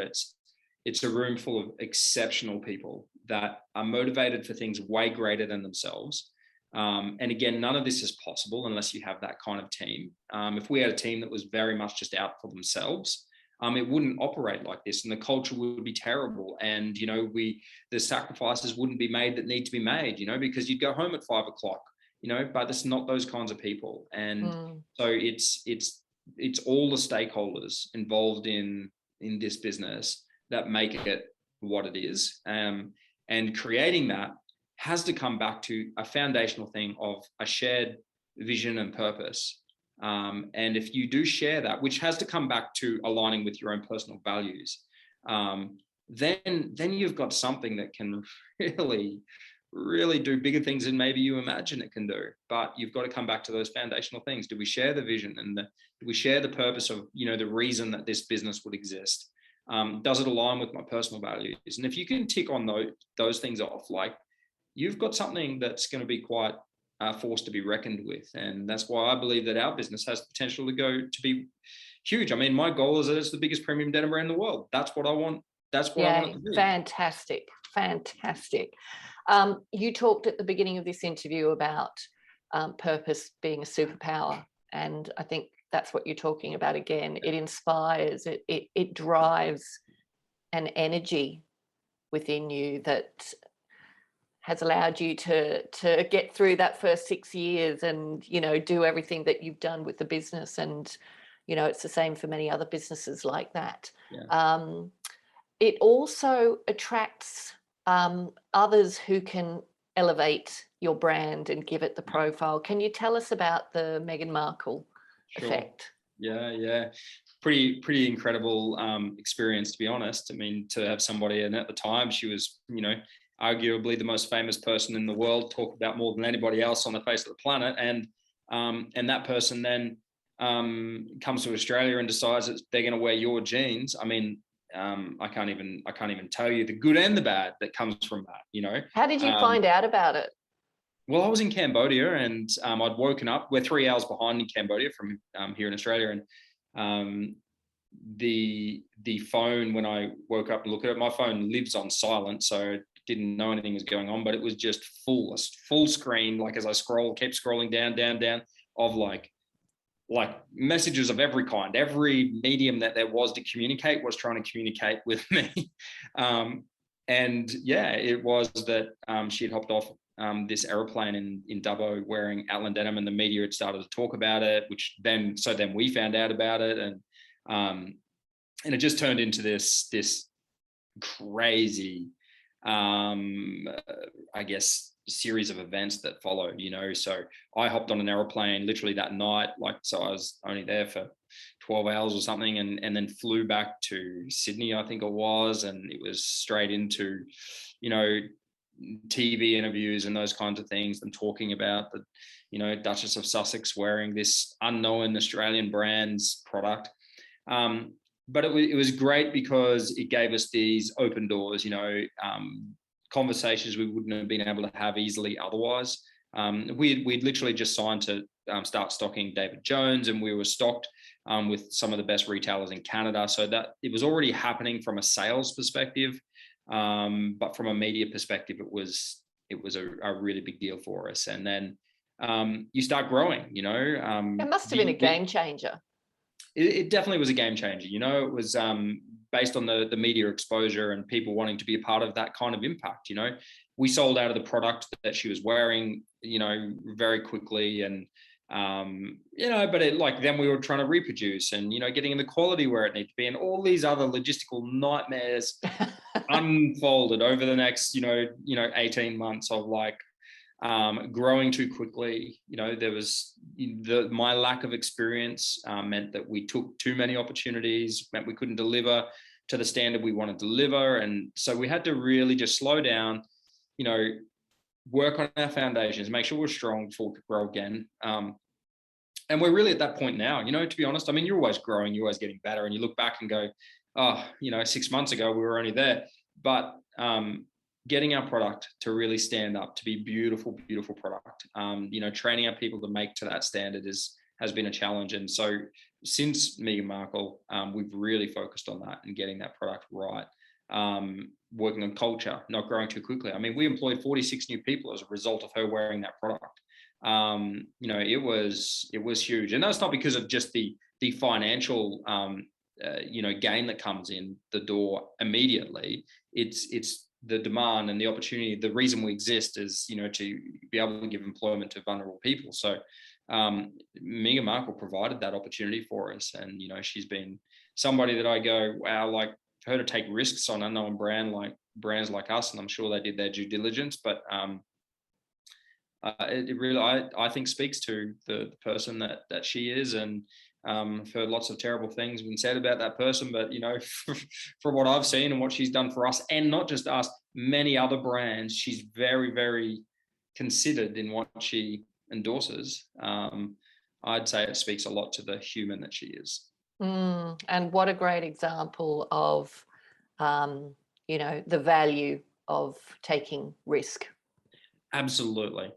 it's a room full of exceptional people that are motivated for things way greater than themselves. And again, none of this is possible unless you have that kind of team. If we had a team that was very much just out for themselves, it wouldn't operate like this, and the culture would be terrible. And, the sacrifices wouldn't be made that need to be made, because you'd go home at 5 o'clock, but it's not those kinds of people. And so it's all the stakeholders involved in this business that make it what it is. And creating that has to come back to a foundational thing of a shared vision and purpose. And if you do share that, which has to come back to aligning with your own personal values, then you've got something that can really do bigger things than maybe you imagine it can do. But you've got to come back to those foundational things. Do we share the vision, and do we share the purpose of, the reason that this business would exist? Does it align with my personal values? And if you can tick on those things off, like, you've got something that's going to be quite force to be reckoned with. And that's why I believe that our business has the potential to be huge. I mean, my goal is that it's the biggest premium denim brand in the world. That's what I want. That's what I want it to be. Fantastic. You talked at the beginning of this interview about purpose being a superpower. And I think that's what you're talking about again. It inspires, it drives an energy within you that has allowed you to get through that first 6 years and, do everything that you've done with the business. And, it's the same for many other businesses like that. Yeah. It also attracts others who can elevate your brand and give it the profile. Can you tell us about the Meghan Markle effect? Yeah. Pretty incredible experience, to be honest. I mean, to have somebody, and at the time she was, arguably the most famous person in the world, talk about more than anybody else on the face of the planet. And that person then comes to Australia and decides that they're going to wear your jeans. I mean, I can't even tell you the good and the bad that comes from that, How did you find out about it? Well, I was in Cambodia, and I'd woken up. We're 3 hours behind in Cambodia from here in Australia, and the phone, when I woke up and looked at it, my phone lives on silent, so I didn't know anything was going on, but it was just full screen. Like as I kept scrolling down of like messages of every kind, every medium that there was to communicate was trying to communicate with me. And yeah, it was that she had hopped off this aeroplane in Dubbo wearing Outland Denim, and the media had started to talk about it, then we found out about it, and it just turned into this crazy, I guess, series of events that followed, So I hopped on an aeroplane literally that night, so I was only there for 12 hours or something, and then flew back to Sydney, I think it was, and it was straight into, TV interviews and those kinds of things, and talking about the, Duchess of Sussex wearing this unknown Australian brand's product. But it was great because it gave us these open doors, conversations we wouldn't have been able to have easily otherwise. We'd literally just signed to start stocking David Jones, and we were stocked with some of the best retailers in Canada. So that it was already happening from a sales perspective, but from a media perspective, it was a really big deal for us. And then you start growing, It must have been a game changer. It definitely was a game changer. It was based on the media exposure and people wanting to be a part of that kind of impact. We sold out of the product that she was wearing, very quickly, and but then we were trying to reproduce and getting in the quality where it needed to be, and all these other logistical nightmares unfolded over the next 18 months of growing too quickly. There was my lack of experience meant that we took too many opportunities, meant we couldn't deliver to the standard we want to deliver. And so we had to really just slow down, work on our foundations, make sure we're strong before we could grow again. And we're really at that point now, to be honest. I mean, you're always growing, you're always getting better, and you look back and go, 6 months ago, we were only there. But getting our product to really stand up, to be beautiful, beautiful product, training our people to make to that standard has been a challenge. And so since Meghan Markle, we've really focused on that and getting that product right. Working on culture, not growing too quickly. I mean, we employed 46 new people as a result of her wearing that product. It was huge. And that's not because of just the financial, gain that comes in the door immediately. It's the demand and the opportunity. The reason we exist is, to be able to give employment to vulnerable people. So Meghan Markle provided that opportunity for us. And, she's been somebody that I go, wow, for her to take risks on unknown brands like us. And I'm sure they did their due diligence, but it really, I think, speaks to the person that she is. And I've heard lots of terrible things been said about that person, but from what I've seen and what she's done for us, and not just us, many other brands, she's very, very considered in what she endorses. I'd say it speaks a lot to the human that she is. And what a great example of, the value of taking risk. Absolutely.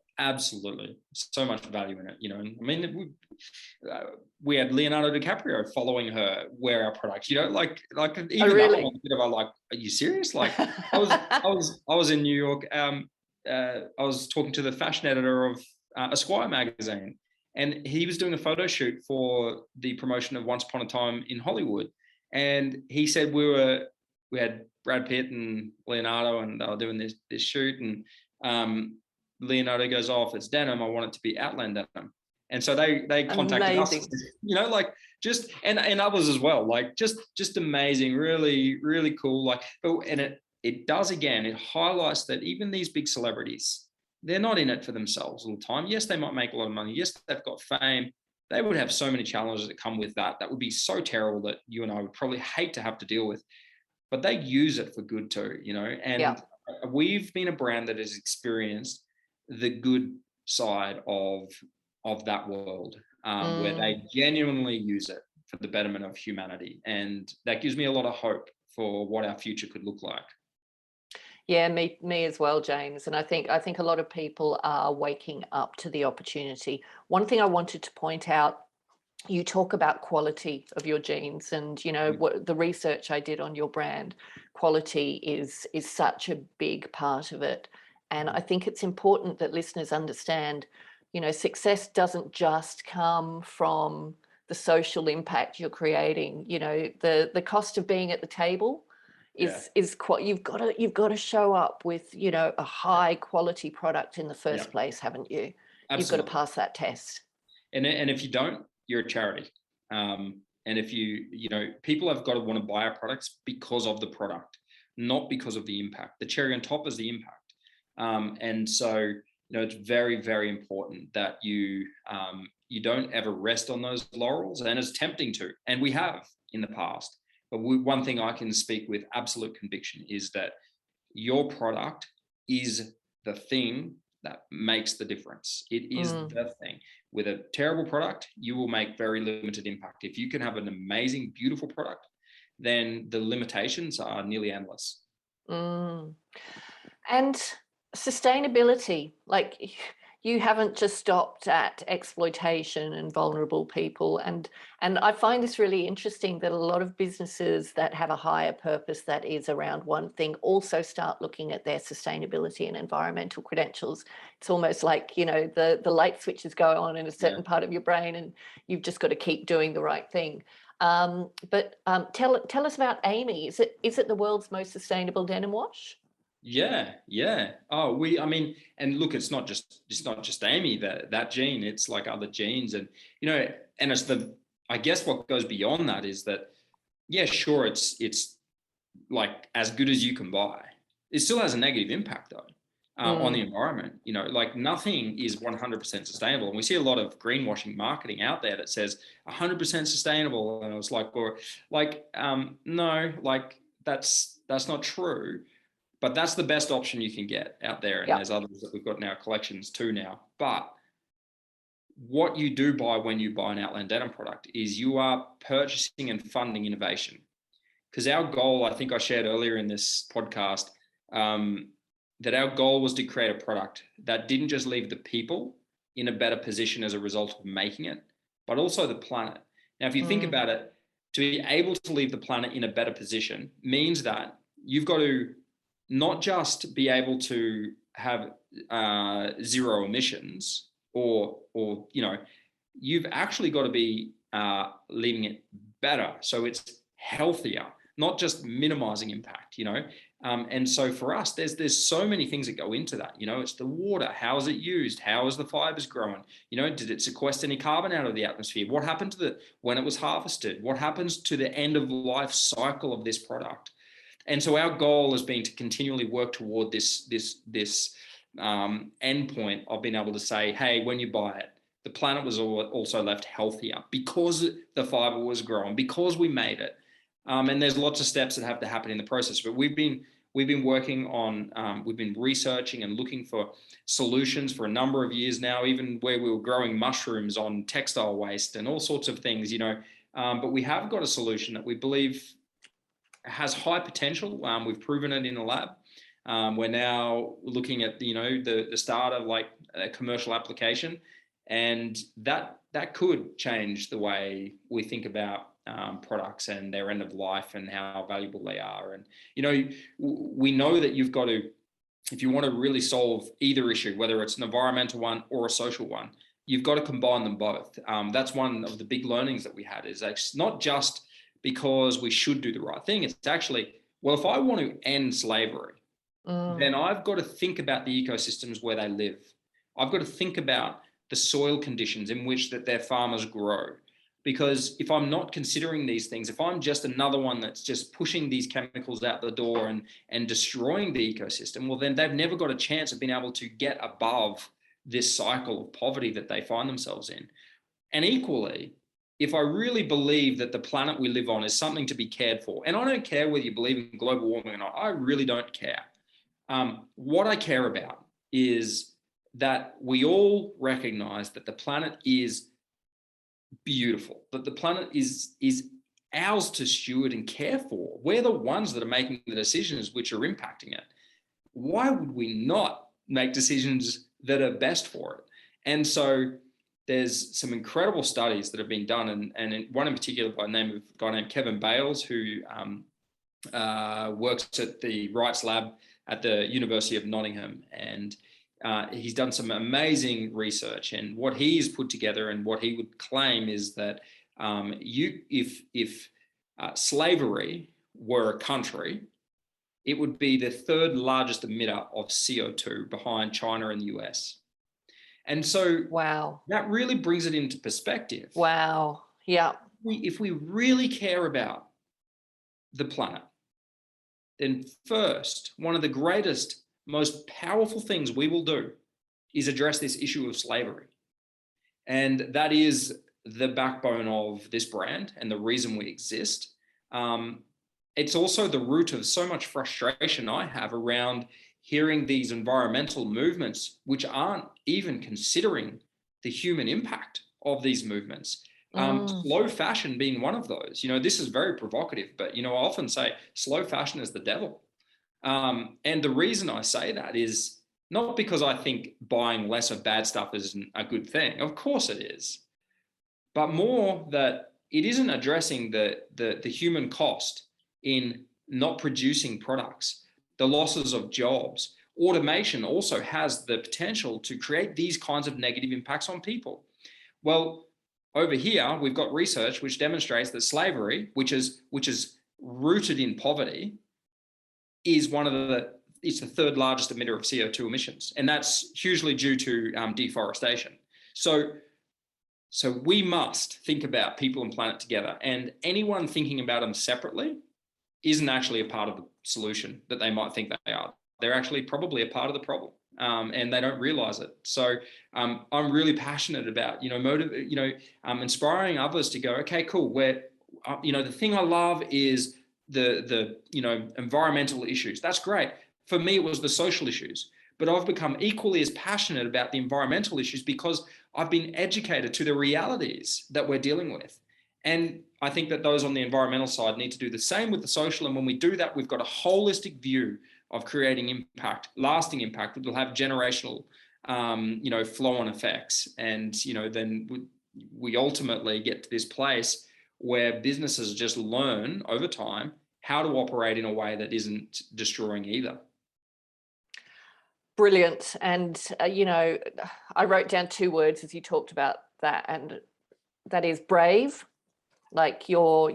So much value in it, And I mean, we had Leonardo DiCaprio following her wear our products, even really? that one, bit of are you serious? I was in New York. I was talking to the fashion editor of Esquire magazine, and he was doing a photo shoot for the promotion of Once Upon a Time in Hollywood. And he said we had Brad Pitt and Leonardo, and they were doing this shoot, and Leonardo goes, if it's denim, I want it to be Outland Denim. And so they contacted Amazing. us, and others as well, just amazing, really, really cool. And it does, again, it highlights that even these big celebrities, they're not in it for themselves all the time. Yes, they might make a lot of money. Yes, they've got fame. They would have so many challenges that come with that. That would be so terrible that you and I would probably hate to have to deal with. But they use it for good too, And we've been a brand that has experienced the good side of that world, where they genuinely use it for the betterment of humanity. And that gives me a lot of hope for what our future could look like. Yeah, me as well, James. And I think a lot of people are waking up to the opportunity. One thing I wanted to point out, you talk about quality of your jeans, and what the research I did on your brand, quality is such a big part of it. And I think it's important that listeners understand, success doesn't just come from the social impact you're creating. The cost of being at the table is quite, you've got to show up with a high quality product in the first place, haven't you? Absolutely. You've got to pass that test. And if you don't, you're a charity. And if people have got to want to buy our products because of the product, not because of the impact. The cherry on top is the impact. And so it's very, very important that you don't ever rest on those laurels. And it's tempting to, and we have in the past. But one thing I can speak with absolute conviction is that your product is the thing that makes the difference. It is the thing. With a terrible product, you will make very limited impact. If you can have an amazing, beautiful product, then the limitations are nearly endless. And sustainability, like you haven't just stopped at exploitation and vulnerable people. And I find this really interesting that a lot of businesses that have a higher purpose that is around one thing also start looking at their sustainability and environmental credentials. It's almost like, the light switches go on in a certain part of your brain and you've just got to keep doing the right thing. But tell us about Amy. Is it the world's most sustainable denim wash? Yeah. Oh, and look, it's not just Amy, that gene, it's like other genes, and and it's I guess what goes beyond that is that, yeah, sure, it's like as good as you can buy. It still has a negative impact though, on the environment. Like nothing is 100% sustainable, and we see a lot of greenwashing marketing out there that says 100% sustainable, and I was like, no, like that's not true. But that's the best option you can get out there. And there's others that we've got in our collections too now. But what you do buy when you buy an Outland Denim product is you are purchasing and funding innovation. Because our goal, I think I shared earlier in this podcast, that our goal was to create a product that didn't just leave the people in a better position as a result of making it, but also the planet. Now, if you think about it, to be able to leave the planet in a better position means that you've got to not just be able to have zero emissions, or you've actually got to be leaving it better, so it's healthier, not just minimizing impact. And so for us, there's so many things that go into that. It's the water. How is it used? How is the fibers growing? Did it sequester any carbon out of the atmosphere? What happened to when it was harvested? What happens to the end of life cycle of this product? And so our goal has been to continually work toward this endpoint of being able to say, hey, when you buy it, the planet was also left healthier because the fiber was grown, because we made it. And there's lots of steps that have to happen in the process. But we've been working on, we've been researching and looking for solutions for a number of years now, even where we were growing mushrooms on textile waste and all sorts of things, but we have got a solution that we believe has high potential. We've proven it in the lab. We're now looking at the start of like a commercial application, and that could change the way we think about products and their end of life and how valuable they are. And we know that you've got to, if you want to really solve either issue, whether it's an environmental one or a social one, you've got to combine them both. That's one of the big learnings that we had, is it's not just because we should do the right thing. It's actually, well, if I want to end slavery, then I've got to think about the ecosystems where they live. I've got to think about the soil conditions in which that their farmers grow. Because if I'm not considering these things, if I'm just another one that's just pushing these chemicals out the door and destroying the ecosystem, well, then they've never got a chance of being able to get above this cycle of poverty that they find themselves in. And equally, if I really believe that the planet we live on is something to be cared for, and I don't care whether you believe in global warming or not, I really don't care. What I care about is that we all recognize that the planet is beautiful, that the planet is ours to steward and care for. We're the ones that are making the decisions which are impacting it. why would we not make decisions that are best for it? And so there's some incredible studies that have been done, and one in particular by the name of a guy named Kevin Bales, who works at the Rights Lab at the University of Nottingham. And he's done some amazing research. And what he's put together and what he would claim is that if slavery were a country, it would be the third largest emitter of CO2 behind China and the US. And so wow, that really brings it into perspective. Wow. Yeah. If we really care about the planet, then first, one of the greatest, most powerful things we will do is address this issue of slavery. And that is the backbone of this brand and the reason we exist. It's also the root of so much frustration I have around hearing these environmental movements, which aren't even considering the human impact of these movements. Slow fashion being one of those. You know, this is very provocative, but, you know, I often say slow fashion is the devil. And the reason I say that is not because I think buying less of bad stuff isn't a good thing. Of course it is. But more that it isn't addressing the human cost in not producing products, the losses of jobs. Automation also has the potential to create these kinds of negative impacts on people. Well, over here, we've got research which demonstrates that slavery, which is rooted in poverty, is it's the third largest emitter of CO2 emissions. And that's hugely due to deforestation. So we must think about people and planet together, and anyone thinking about them separately isn't actually a part of the solution that they might think they are. They're actually probably a part of the problem, and they don't realize it. So I'm really passionate about, inspiring others to go, okay, cool. The thing I love is the environmental issues. That's great. For me, it was the social issues, but I've become equally as passionate about the environmental issues because I've been educated to the realities that we're dealing with. And I think that those on the environmental side need to do the same with the social. And when we do that, we've got a holistic view of creating impact, lasting impact that will have generational, flow-on effects. And, then we ultimately get to this place where businesses just learn over time how to operate in a way that isn't destroying either. Brilliant. And, I wrote down 2 words as you talked about that, and that is brave. Like your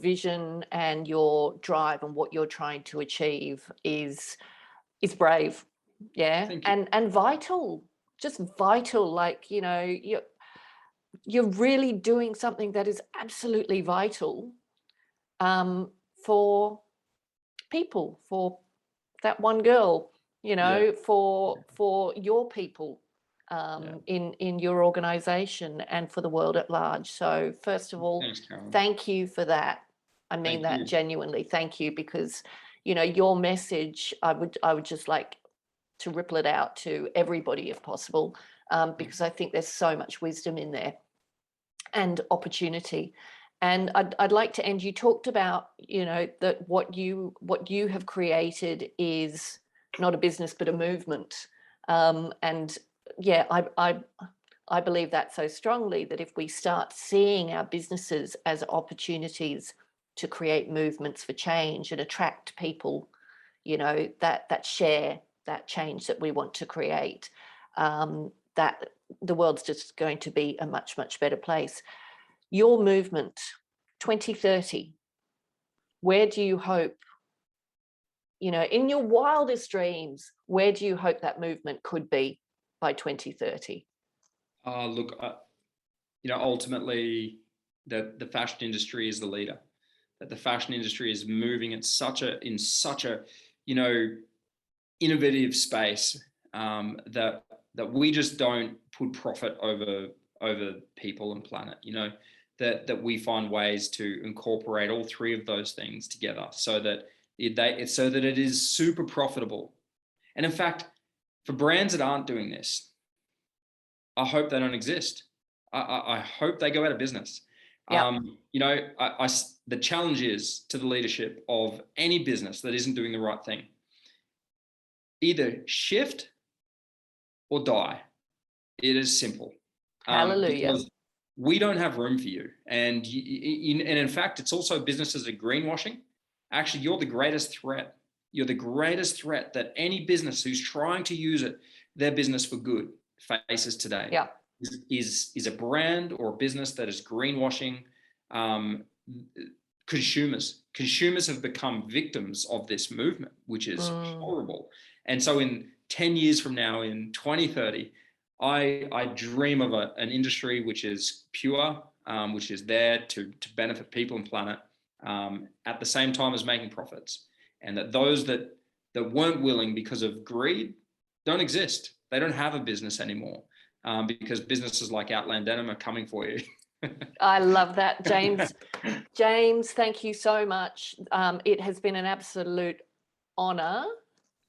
vision and your drive and what you're trying to achieve is brave. Yeah. And vital, just vital. Like, you're really doing something that is absolutely vital for people, for that one girl, for your people. In your organization and for the world at large. So first of all, Thanks, Carolyn. Thank you for that. I mean that genuinely. Thank you, because your message, I would just like to ripple it out to everybody if possible, because I think there's so much wisdom in there and opportunity. And I'd like to end. You talked about that what you have created is not a business but a movement, and yeah, I believe that so strongly, that if we start seeing our businesses as opportunities to create movements for change and attract people, that share that change that we want to create, that the world's just going to be a much, much better place. Your movement, 2030, where do you hope, in your wildest dreams, where do you hope that movement could be by 2030? Ultimately, the fashion industry is the leader. That the fashion industry is moving in such a innovative space, that we just don't put profit over people and planet. That we find ways to incorporate all 3 of those things together, so that it is super profitable. And in fact, for brands that aren't doing this, I hope they don't exist. I hope they go out of business. Yeah. The challenge is to the leadership of any business that isn't doing the right thing. either shift or die. It is simple. Hallelujah. Because we don't have room for you. And in fact, it's also businesses are greenwashing. Actually, you're the greatest threat. You're the greatest threat that any business who's trying to use their business for good faces today. Yeah. Is a brand or a business that is greenwashing consumers. Consumers have become victims of this movement, which is horrible. And so in 10 years from now, in 2030, I dream of an industry which is pure, which is there to benefit people and planet at the same time as making profits. And that those that weren't willing because of greed don't exist. They don't have a business anymore because businesses like Outland Denim are coming for you. I love that, James. James, thank you so much. It has been an absolute honor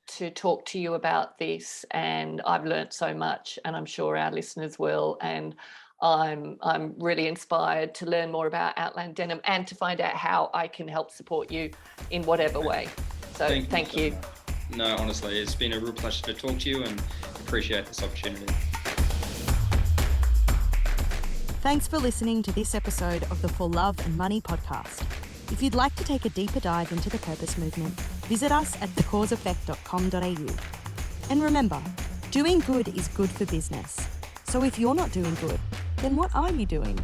to talk to you about this, and I've learnt so much, and I'm sure our listeners will. And I'm really inspired to learn more about Outland Denim and to find out how I can help support you in whatever way. So thank you. No, honestly, it's been a real pleasure to talk to you and appreciate this opportunity. Thanks for listening to this episode of the For Love and Money podcast. If you'd like to take a deeper dive into the purpose movement, visit us at thecauseeffect.com.au. And remember, doing good is good for business. So if you're not doing good, then what are you doing?